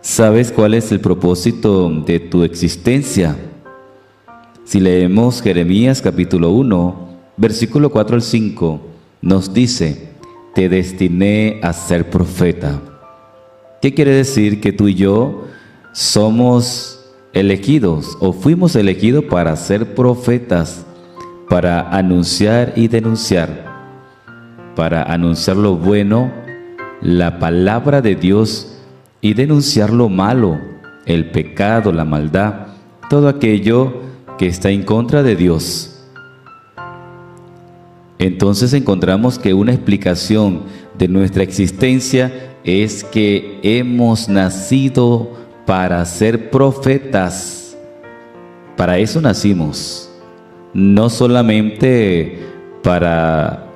¿Sabes cuál es el propósito de tu existencia? Si leemos Jeremías capítulo 1, versículo 4 al 5, nos dice: te destiné a ser profeta. ¿Qué quiere decir? Que tú y yo somos elegidos o fuimos elegidos para ser profetas, para anunciar y denunciar, para anunciar lo bueno, la palabra de Dios, y denunciar lo malo, el pecado, la maldad, todo aquello que está en contra de Dios. Entonces encontramos que una explicación de nuestra existencia es que hemos nacido para ser profetas. Para eso nacimos, no solamente para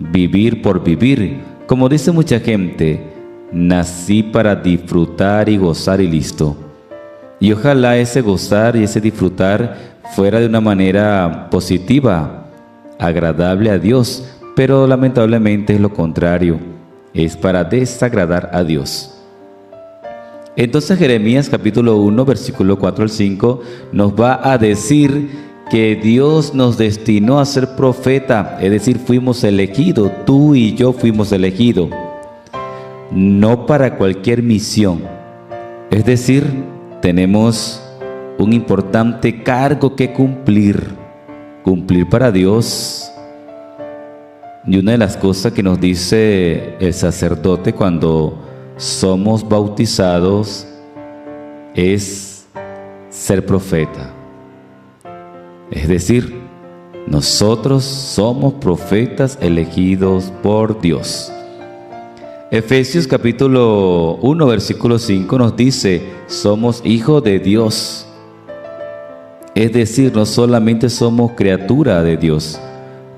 vivir por vivir, como dice mucha gente: nací para disfrutar y gozar y listo. Y ojalá ese gozar y ese disfrutar fuera de una manera positiva, agradable a Dios, pero lamentablemente es lo contrario, es para desagradar a Dios. Entonces Jeremías capítulo 1, versículo 4 al 5 nos va a decir que Dios nos destinó a ser profeta, es decir, fuimos elegidos, tú y yo fuimos elegidos, no para cualquier misión, es decir, tenemos un importante cargo que cumplir para Dios. Y una de las cosas que nos dice el sacerdote cuando somos bautizados es ser profeta. Es decir, nosotros somos profetas elegidos por Dios. Efesios capítulo 1, versículo 5 nos dice: somos hijos de Dios. Es decir, no solamente somos criatura de Dios,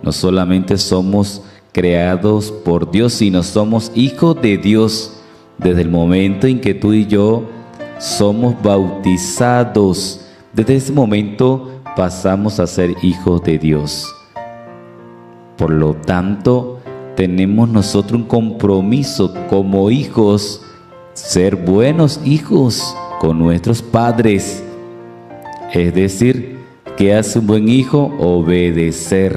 no solamente somos creados por Dios, sino somos hijos de Dios desde el momento en que tú y yo somos bautizados. Desde ese momento pasamos a ser hijos de Dios. Por lo tanto, tenemos nosotros un compromiso como hijos, ser buenos hijos con nuestros padres. Es decir, ¿qué hace un buen hijo? Obedecer.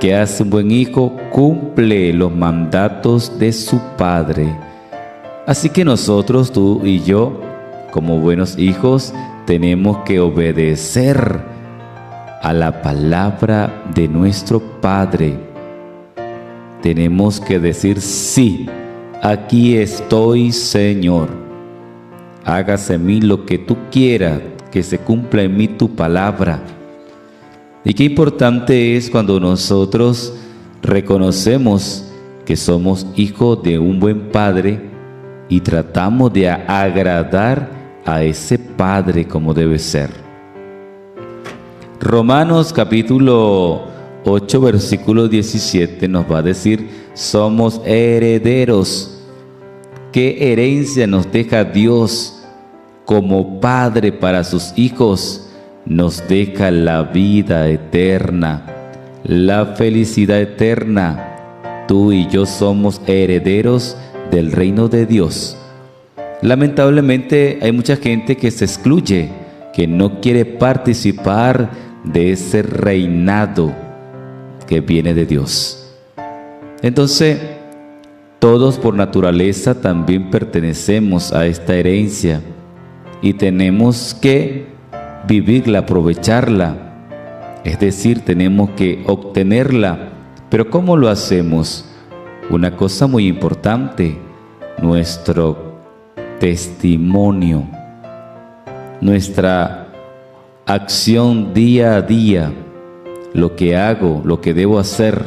¿Qué hace un buen hijo? Cumple los mandatos de su padre. Así que nosotros, tú y yo, como buenos hijos, tenemos que obedecer a la palabra de nuestro Padre. Tenemos que decir: sí, aquí estoy, Señor. Hágase en mí lo que tú quieras, que se cumpla en mí tu palabra. Y qué importante es cuando nosotros reconocemos que somos hijos de un buen Padre y tratamos de agradar a ese Padre como debe ser. Romanos capítulo 8, versículo 17 nos va a decir: somos herederos. ¿Qué herencia nos deja Dios como Padre para sus hijos? Nos deja la vida eterna, la felicidad eterna. Tú y yo somos herederos del reino de Dios. Lamentablemente hay mucha gente que se excluye, que no quiere participar de ese reinado que viene de Dios. Entonces, todos por naturaleza también pertenecemos a esta herencia y tenemos que vivirla, aprovecharla. Es decir, tenemos que obtenerla. Pero ¿cómo lo hacemos? Una cosa muy importante: nuestro testimonio, nuestra acción día a día, lo que hago, lo que debo hacer.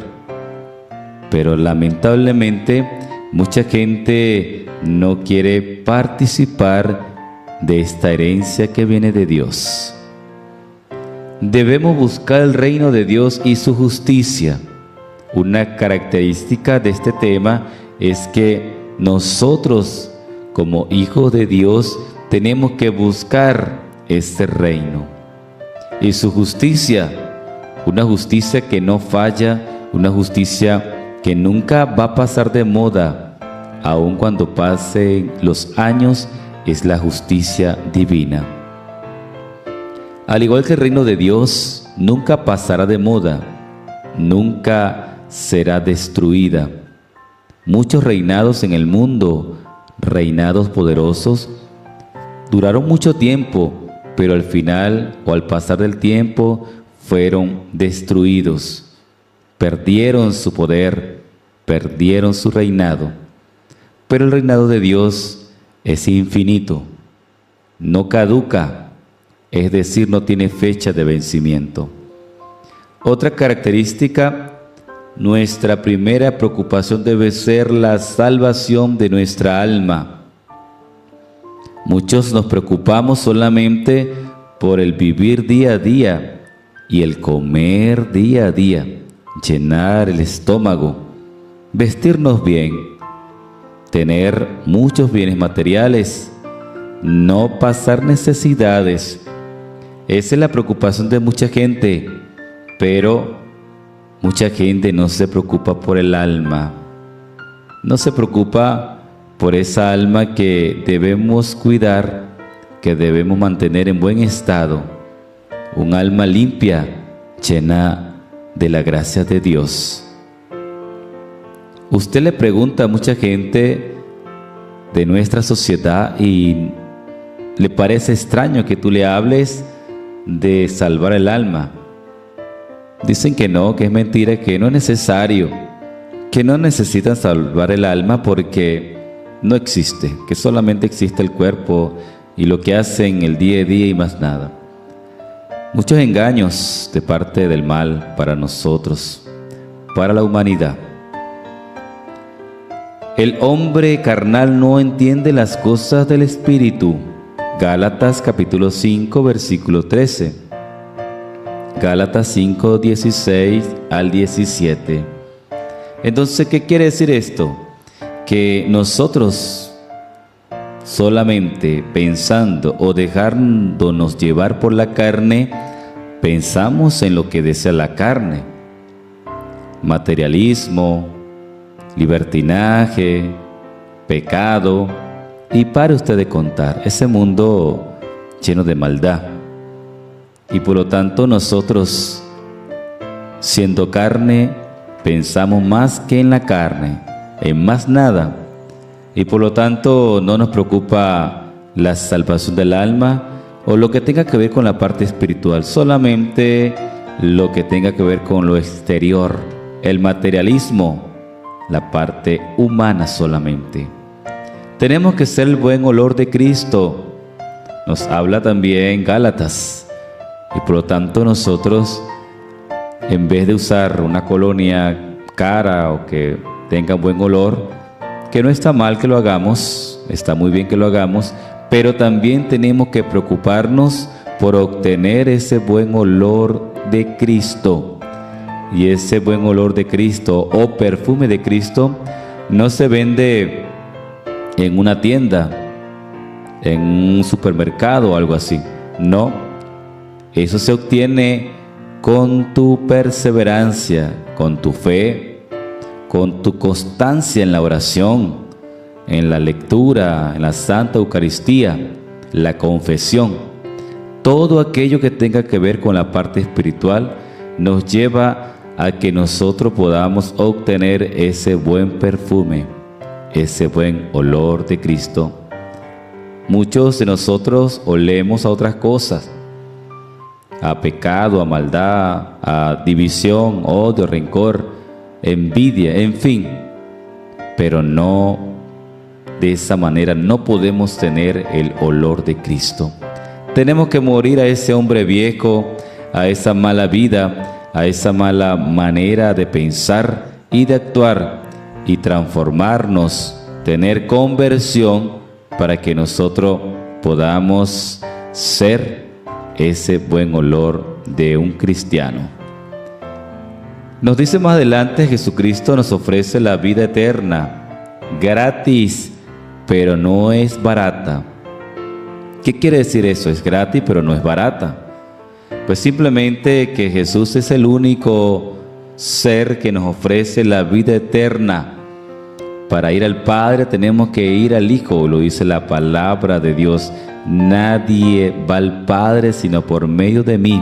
Pero lamentablemente mucha gente no quiere participar de esta herencia que viene de Dios. Debemos buscar el reino de Dios y su justicia. Una característica de este tema es que nosotros, como hijos de Dios, tenemos que buscar este reino y su justicia, una justicia que no falla, una justicia que nunca va a pasar de moda, aun cuando pasen los años, es la justicia divina. Al igual que el reino de Dios nunca pasará de moda, nunca será destruida. Muchos reinados en el mundo, reinados poderosos, duraron mucho tiempo, pero al final o al pasar del tiempo fueron destruidos. Perdieron su poder, perdieron su reinado. Pero el reinado de Dios es infinito, no caduca, es decir, no tiene fecha de vencimiento. Otra característica, nuestra primera preocupación debe ser la salvación de nuestra alma. Muchos nos preocupamos solamente por el vivir día a día y el comer día a día, llenar el estómago, vestirnos bien, tener muchos bienes materiales, no pasar necesidades. Esa es la preocupación de mucha gente, pero mucha gente no se preocupa por el alma, no se preocupa por esa alma que debemos cuidar, que debemos mantener en buen estado, un alma limpia, llena de la gracia de Dios. Usted le pregunta a mucha gente de nuestra sociedad y le parece extraño que tú le hables de salvar el alma. Dicen que no, que es mentira, que no es necesario, que no necesitan salvar el alma porque no existe, que solamente existe el cuerpo y lo que hacen el día a día y más nada. Muchos engaños de parte del mal para nosotros, para la humanidad. El hombre carnal no entiende las cosas del Espíritu. Gálatas capítulo 5, versículo 13. Gálatas 5, 16 al 17. Entonces, ¿qué quiere decir esto? Que nosotros solamente pensando o dejándonos llevar por la carne, pensamos en lo que desea la carne. Materialismo, libertinaje, pecado, y pare usted de contar, ese mundo lleno de maldad. Y por lo tanto nosotros, siendo carne, pensamos más que en la carne, en más nada. Y por lo tanto no nos preocupa la salvación del alma o lo que tenga que ver con la parte espiritual, solamente lo que tenga que ver con lo exterior, el materialismo, la parte humana solamente. Tenemos que ser el buen olor de Cristo, nos habla también Gálatas, y por lo tanto nosotros, en vez de usar una colonia cara o que tenga buen olor, que no está mal que lo hagamos, está muy bien que lo hagamos, pero también tenemos que preocuparnos por obtener ese buen olor de Cristo. Y ese buen olor de Cristo o perfume de Cristo no se vende en una tienda, en un supermercado o algo así. No, eso se obtiene con tu perseverancia, con tu fe, con tu constancia en la oración, en la lectura, en la Santa Eucaristía, la confesión. Todo aquello que tenga que ver con la parte espiritual nos lleva a que nosotros podamos obtener ese buen perfume, ese buen olor de Cristo. Muchos de nosotros olemos a otras cosas, a pecado, a maldad, a división, odio, rencor, envidia, en fin, pero no de esa manera no podemos tener el olor de Cristo. Tenemos que morir a ese hombre viejo, a esa mala vida, a esa mala manera de pensar y de actuar y transformarnos, tener conversión para que nosotros podamos ser ese buen olor de un cristiano. Nos dice más adelante, Jesucristo nos ofrece la vida eterna, gratis, pero no es barata. ¿Qué quiere decir eso? Es gratis, pero no es barata. Pues simplemente que Jesús es el único ser que nos ofrece la vida eterna Para ir al Padre tenemos que ir al Hijo, lo dice la palabra de Dios. Nadie va al Padre sino por medio de mí.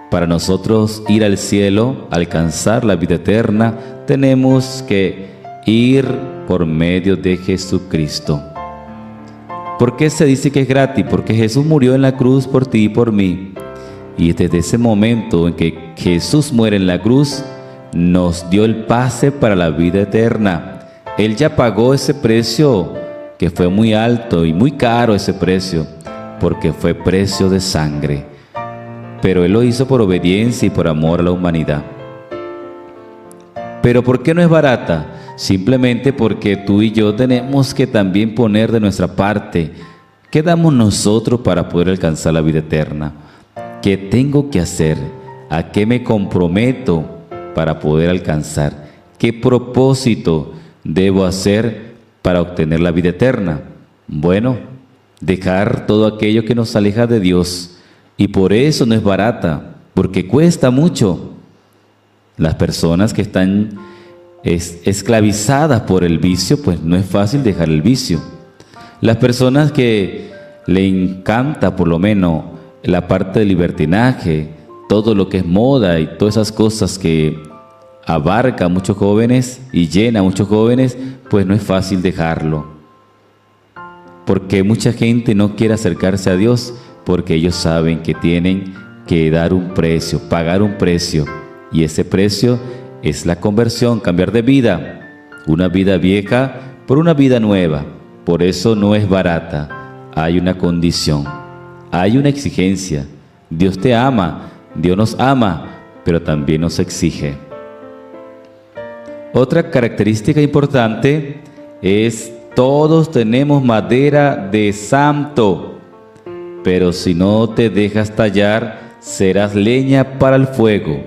Para nosotros ir al cielo, alcanzar la vida eterna, tenemos que ir por medio de Jesucristo. ¿Por qué se dice que es gratis? Porque Jesús murió en la cruz por ti y por mí. Y desde ese momento en que Jesús muere en la cruz, nos dio el pase para la vida eterna. Él ya pagó ese precio que fue muy alto y muy caro ese precio, porque fue precio de sangre. Pero Él lo hizo por obediencia y por amor a la humanidad. ¿Pero por qué no es barata? Simplemente porque tú y yo tenemos que también poner de nuestra parte. ¿Qué damos nosotros para poder alcanzar la vida eterna? ¿Qué tengo que hacer? ¿A qué me comprometo para poder alcanzar? ¿Qué propósito debo hacer para obtener la vida eterna? Bueno, dejar todo aquello que nos aleja de Dios. Y por eso no es barata, porque cuesta mucho. Las personas que están esclavizadas por el vicio, pues no es fácil dejar el vicio. Las personas que le encanta por lo menos la parte del libertinaje, todo lo que es moda y todas esas cosas que abarca a muchos jóvenes y llena a muchos jóvenes, pues no es fácil dejarlo. Porque mucha gente no quiere acercarse a Dios porque ellos saben que tienen que dar un precio, pagar un precio. Y ese precio es la conversión, cambiar de vida, una vida vieja por una vida nueva. Por eso no es barata, hay una condición, hay una exigencia. Dios te ama, Dios nos ama, pero también nos exige. Otra característica importante es: todos tenemos madera de santo, pero si no te dejas tallar, serás leña para el fuego.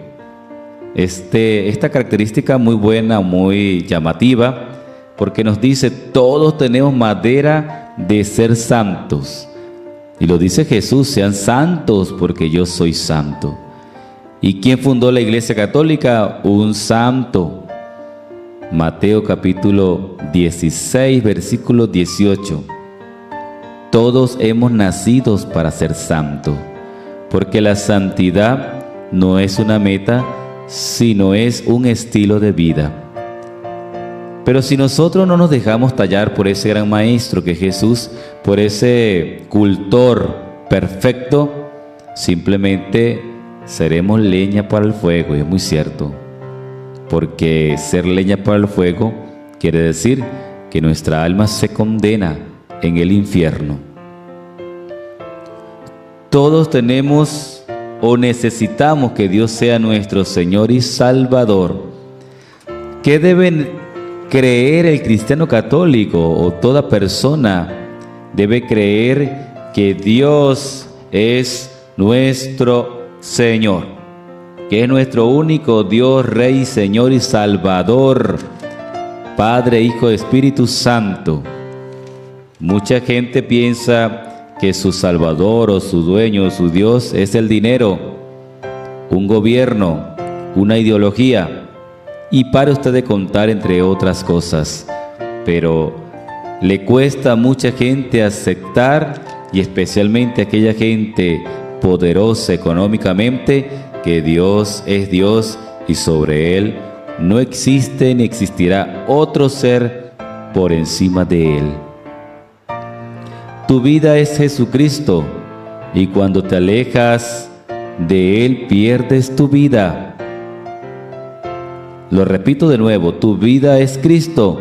Esta característica muy buena, muy llamativa, porque nos dice: todos tenemos madera de ser santos. Y lo dice Jesús: sean santos porque yo soy santo. ¿Y quién fundó la Iglesia Católica? Un santo. Mateo capítulo 16, versículo 18. Todos hemos nacido para ser santos, porque la santidad no es una meta, sino es un estilo de vida. Pero si nosotros no nos dejamos tallar por ese gran maestro que es Jesús, por ese cultor perfecto, simplemente seremos leña para el fuego. Y es muy cierto, porque ser leña para el fuego quiere decir que nuestra alma se condena en el infierno. Todos tenemos o necesitamos que Dios sea nuestro Señor y Salvador. ¿Qué debe creer el cristiano católico o toda persona? Debe creer que Dios es nuestro Señor, que es nuestro único Dios, Rey, Señor y Salvador, Padre, Hijo, Espíritu Santo. Mucha gente piensa que su Salvador o su dueño o su Dios es el dinero, un gobierno, una ideología, y para usted de contar entre otras cosas. Pero le cuesta a mucha gente aceptar, y especialmente a aquella gente poderosa económicamente, que Dios es Dios y sobre Él no existe ni existirá otro ser por encima de Él. Tu vida es Jesucristo, y cuando te alejas de Él pierdes tu vida. Lo repito de nuevo: tu vida es Cristo,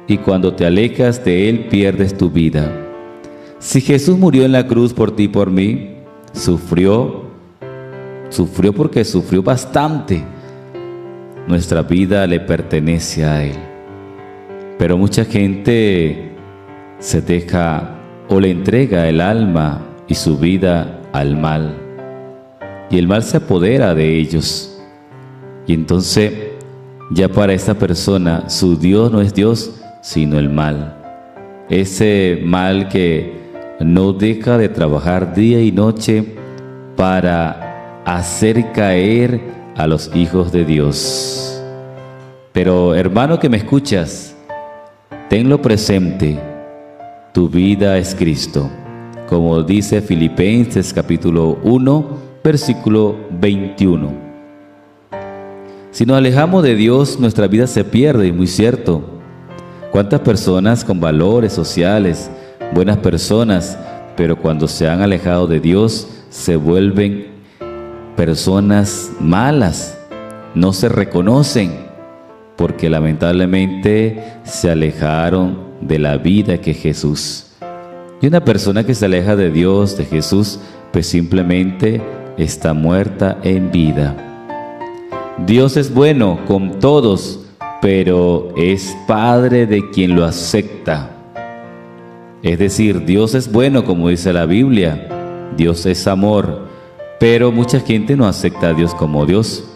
y cuando te alejas de Él pierdes tu vida. Si Jesús murió en la cruz por ti y por mí, sufrió porque sufrió bastante. Nuestra vida le pertenece a Él. Pero mucha gente se deja o le entrega el alma y su vida al mal, y el mal se apodera de ellos. Y entonces ya para esa persona su Dios no es Dios, sino el mal. Ese mal que no deja de trabajar día y noche para hacer caer a los hijos de Dios. Pero hermano que me escuchas, Tenlo presente, tu vida es Cristo, como dice Filipenses capítulo 1, versículo 21. Si nos alejamos de Dios, nuestra vida se pierde, y muy cierto. ¿Cuántas personas con valores sociales, buenas personas, pero cuando se han alejado de Dios, se vuelven personas malas, no se reconocen, porque lamentablemente se alejaron de la vida que es Jesús. Y una persona que se aleja de Dios, de Jesús, pues simplemente está muerta en vida. Dios es bueno con todos, pero es Padre de quien lo acepta. Es decir, Dios es bueno, como dice la Biblia. Dios es amor, pero mucha gente no acepta a Dios como Dios.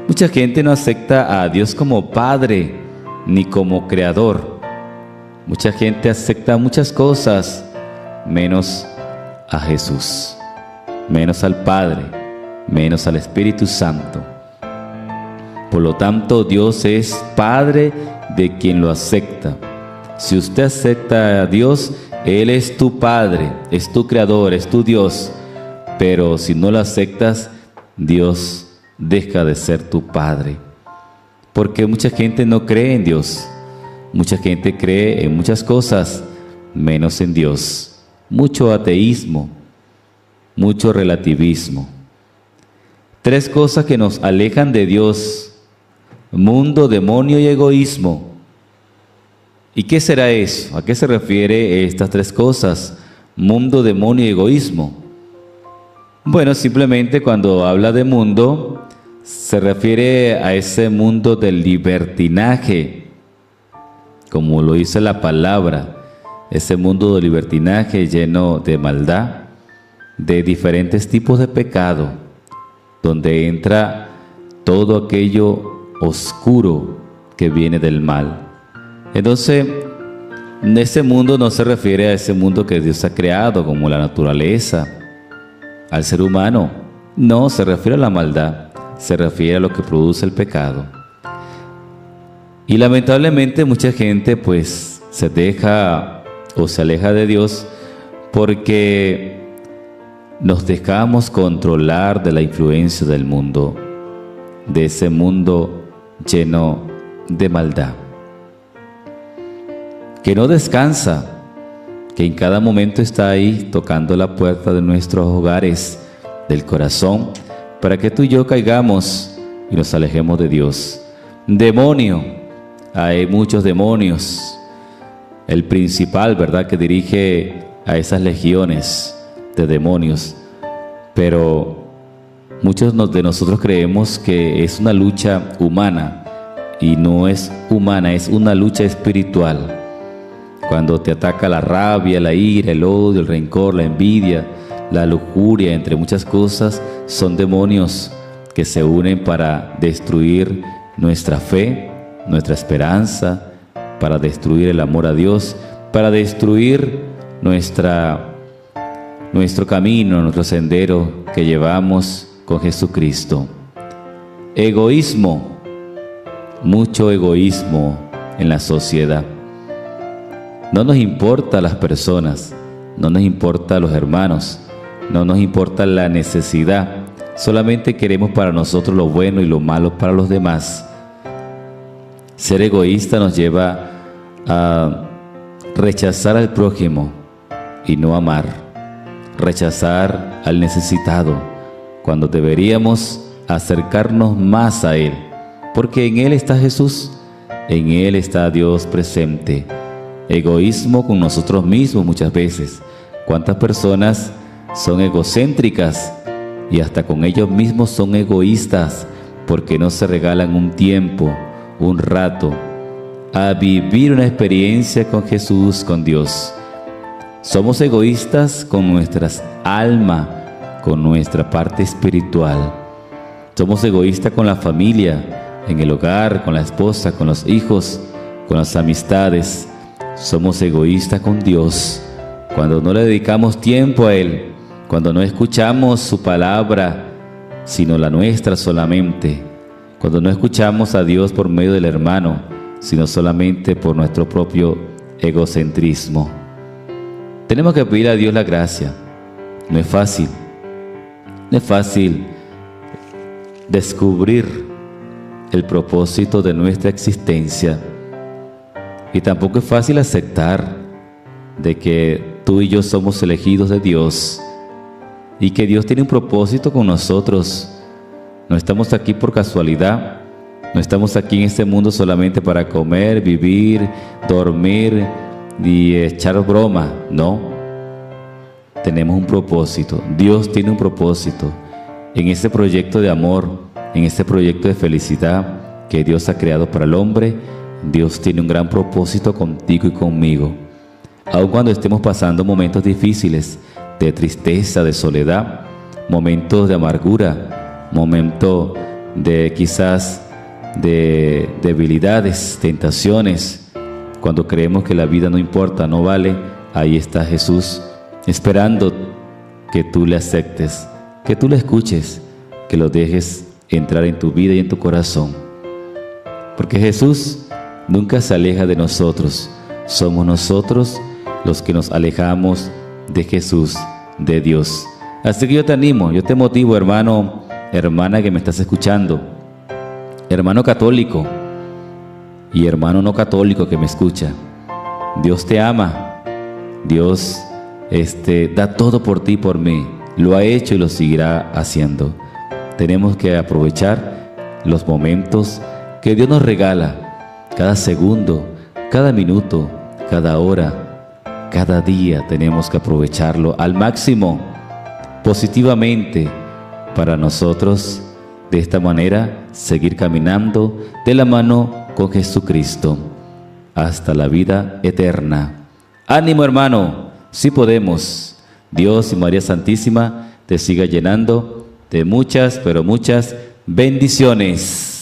Mucha gente no acepta a Dios como Padre, ni como Creador. Mucha gente acepta muchas cosas, menos a Jesús, menos al Padre, menos al Espíritu Santo. Por lo tanto, Dios es Padre de quien lo acepta. Si usted acepta a Dios, Él es tu Padre, es tu Creador, es tu Dios. Pero si no lo aceptas, Dios deja de ser tu Padre. Porque mucha gente no cree en Dios. Mucha gente cree en muchas cosas, menos en Dios. Mucho ateísmo, mucho relativismo. 3 cosas que nos alejan de Dios: mundo, demonio y egoísmo. ¿Y qué será eso? ¿A qué se refiere estas 3 cosas? Mundo, demonio y egoísmo. Bueno, simplemente cuando habla de mundo, se refiere a ese mundo del libertinaje, como lo dice la palabra, ese mundo del libertinaje lleno de maldad, de diferentes tipos de pecado, donde entra todo aquello oscuro que viene del mal. Entonces, ese mundo no se refiere a ese mundo que Dios ha creado, como la naturaleza, al ser humano. No, se refiere a la maldad, se refiere a lo que produce el pecado. Y lamentablemente mucha gente pues se deja o se aleja de Dios porque nos dejamos controlar de la influencia del mundo, de ese mundo lleno de maldad, que no descansa, que en cada momento está ahí tocando la puerta de nuestros hogares, del corazón, para que tú y yo caigamos y nos alejemos de Dios. Demonio, hay muchos demonios. El principal, ¿verdad?, que dirige a esas legiones de demonios, pero muchos de nosotros creemos que es una lucha humana, y no es humana, es una lucha espiritual. Cuando te ataca la rabia, la ira, el odio, el rencor, la envidia, la lujuria, entre muchas cosas, son demonios que se unen para destruir nuestra fe, nuestra esperanza, para destruir el amor a Dios, para destruir nuestro camino, nuestro sendero que llevamos con Jesucristo. Egoísmo, mucho egoísmo en la sociedad. No nos importa las personas, no nos importa los hermanos, no nos importa la necesidad, solamente queremos para nosotros lo bueno y lo malo para los demás. Ser egoísta nos lleva a rechazar al prójimo y no amar, rechazar al necesitado, cuando deberíamos acercarnos más a Él, porque en Él está Jesús, en Él está Dios presente. Egoísmo con nosotros mismos muchas veces. ¿Cuántas personas son egocéntricas y hasta con ellos mismos son egoístas porque no se regalan un tiempo, un rato, a vivir una experiencia con Jesús, con Dios? Somos egoístas con nuestras almas, con nuestra parte espiritual. Somos egoístas con la familia, en el hogar, con la esposa, con los hijos, con las amistades. Somos egoístas con Dios cuando no le dedicamos tiempo a Él, cuando no escuchamos su palabra, sino la nuestra solamente, cuando no escuchamos a Dios por medio del hermano, sino solamente por nuestro propio egocentrismo. Tenemos que pedir a Dios la gracia. No es fácil. No es fácil descubrir el propósito de nuestra existencia. Y tampoco es fácil aceptar de que tú y yo somos elegidos de Dios y que Dios tiene un propósito con nosotros. No estamos aquí por casualidad. No estamos aquí en este mundo solamente para comer, vivir, dormir y echar broma. No. Tenemos un propósito. Dios tiene un propósito en este proyecto de amor, en este proyecto de felicidad que Dios ha creado para el hombre. Dios tiene un gran propósito contigo y conmigo. Aun cuando estemos pasando momentos difíciles, de tristeza, de soledad, momentos de amargura, momentos de quizás de debilidades, tentaciones, cuando creemos que la vida no importa, no vale, ahí está Jesús esperando que tú le aceptes, que tú le escuches, que lo dejes entrar en tu vida y en tu corazón. Porque Jesús nunca se aleja de nosotros, somos nosotros los que nos alejamos de Jesús, de Dios. Así que yo te animo, yo te motivo, hermano, hermana que me estás escuchando, hermano católico y hermano no católico que me escucha. Dios te ama, Dios da todo por ti y por mí, lo ha hecho y lo seguirá haciendo. Tenemos que aprovechar los momentos que Dios nos regala, cada segundo, cada minuto, cada hora, cada día tenemos que aprovecharlo al máximo, positivamente, para nosotros de esta manera seguir caminando de la mano con Jesucristo hasta la vida eterna. Ánimo, hermano, sí podemos. Dios y María Santísima te siga llenando de muchas, pero muchas bendiciones.